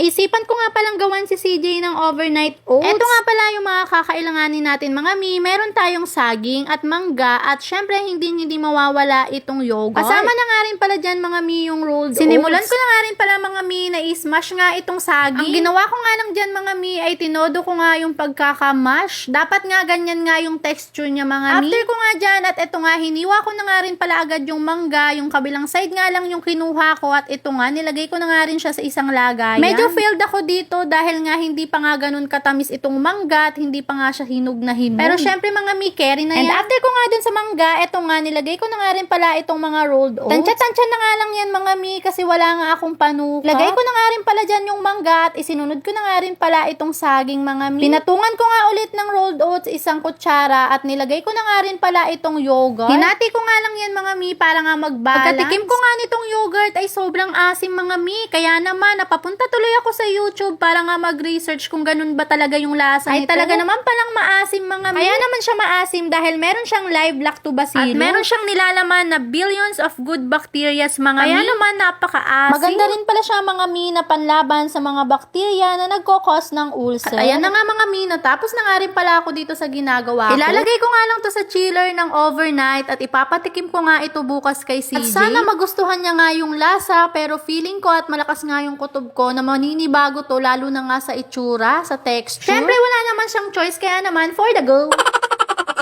Naisipan ko nga palang gawan si CJ ng overnight oats. Ito nga pala yung mga kakailanganin natin mga mi. Meron tayong saging at mangga at syempre hindi mawawala itong yogurt. Kasama na nga rin pala dyan mga mi yung rolled oats. Sinimulan ko na nga rin pala mga mi na i-smash nga itong saging. Ang ginawa ko nga lang dyan mga mi ay tinodo ko nga yung pagkakamash. Dapat nga ganyan nga yung texture niya mga mi. After ko nga dyan at ito nga hiniwa ko na nga rin pala agad yung mangga. Yung kabilang side nga lang yung kinuha ko at ito nga nilagay ko na nga rin siya sa isang lagayan. Medyo failed ako dito dahil nga hindi pa nga ganun katamis itong mangga at hindi pa nga siya hinog na hinog. Pero syempre mga mi, carry na yan. And after ko nga dun sa mangga, ito nga nilagay ko na nga rin pala itong mga rolled oats. Tansya-tansya na nga lang yan mga mi kasi wala nga akong panuka. Lagay ko na nga rin pala dyan yung mangga at isinunod ko na nga rin pala itong saging mga mi. Pinatungan ko nga ulit ng rolled oats isang kutsara at nilagay ko na nga rin pala itong yogurt. Hinati ko nga lang yan mga mi para nga mag-balance. Pagkatikim ko nga nitong yogurt ay sobrang asim mga mi. Kaya naman napapunta tuloy ako sa YouTube para nga mag-research kung ganun ba talaga yung lasa nito. Ay talaga naman palang maasim mga mi. Kaya naman siya maasim dahil meron siyang live lactobacillus. At meron siyang nilalaman na billions of good bacterias mga mi. Kaya naman napaka-asim. Maganda rin pala siya mga mi na panlaban sa mga bakterya na nagkokos ng ulcer. At ayan na nga mga mi, natapos na nga rin pala ako dito sa ginagawa ko. Ilalagay ko nga lang to sa chiller ng overnight at ipapatikim ko nga ito bukas kay CJ. At sana magustuhan niya nga yung lasa pero feeling ko at malakas nga yung kutob ko na maninibago to lalo na nga sa itsura, sa texture. Syempre wala naman siyang choice kaya naman for the go.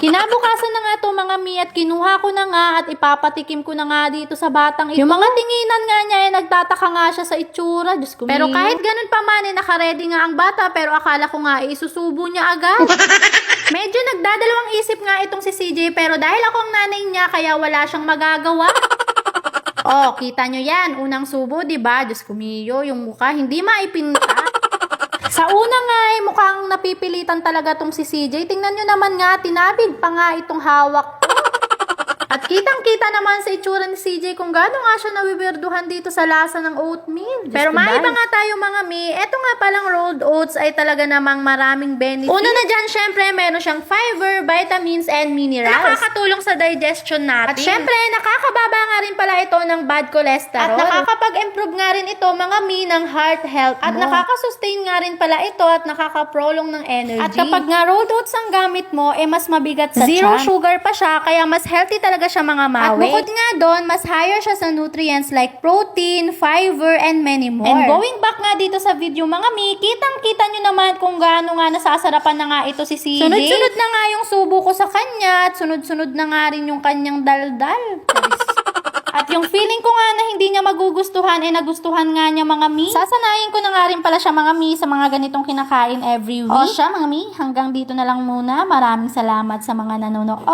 Kinabukasan na nga to mga mi at kinuha ko na nga at ipapatikim ko na nga dito sa batang ito. Yung mga tinginan nga niya ay nagtataka nga siya sa itsura. Diyos ko, pero kahit ganun pa man nakaredy nga ang bata pero akala ko nga isusubo niya agad. Medyo nagdadalawang isip nga itong si CJ pero dahil ako ang nanay niya kaya wala siyang magagawa. Oh, kita nyo yan. Unang subo, diba? Diyos ko, Mio, yung mukha hindi maipinta. Sa una nga mukhang napipilitan talaga tong si CJ. Tingnan nyo naman nga, tinabig pa nga itong hawak ko. At kitang-kita naman sa itsura ni CJ kung gaano nga siya nawiwirduhan dito sa lasa ng oatmeal. Pero maiba nga tayo mga mi, eto nga palang rolled oats ay talaga namang maraming benefits. Una na dyan, syempre, meron siyang fiber, vitamins, and minerals. Nakakatulong sa digestion natin. At syempre, nakakababa nga rin pala ito ng bad cholesterol. At nakakapag-improve nga rin ito mga mi ng heart health. At nakakasustain nga rin pala ito at nakakaprolong ng energy. At kapag nga rolled oats ang gamit mo, mas mabigat sa zero sugar pa siya, kaya mas healthy talaga siya mga mawi. At bukod nga doon, mas higher siya sa nutrients like protein, fiber, and many more. And going back nga dito sa video mga mi, kitang-kita nyo naman kung gaano nga nasasarapan na nga ito si CJ. Sunod-sunod na nga yung subo ko sa kanya at sunod-sunod na nga rin yung kanyang daldal. At yung feeling ko nga na hindi niya magugustuhan, nagustuhan nga niya mga mi. Sasanayin ko na nga rin pala siya mga mi sa mga ganitong kinakain every week. O siya mga mi, hanggang dito na lang muna. Maraming salamat sa mga nanonood.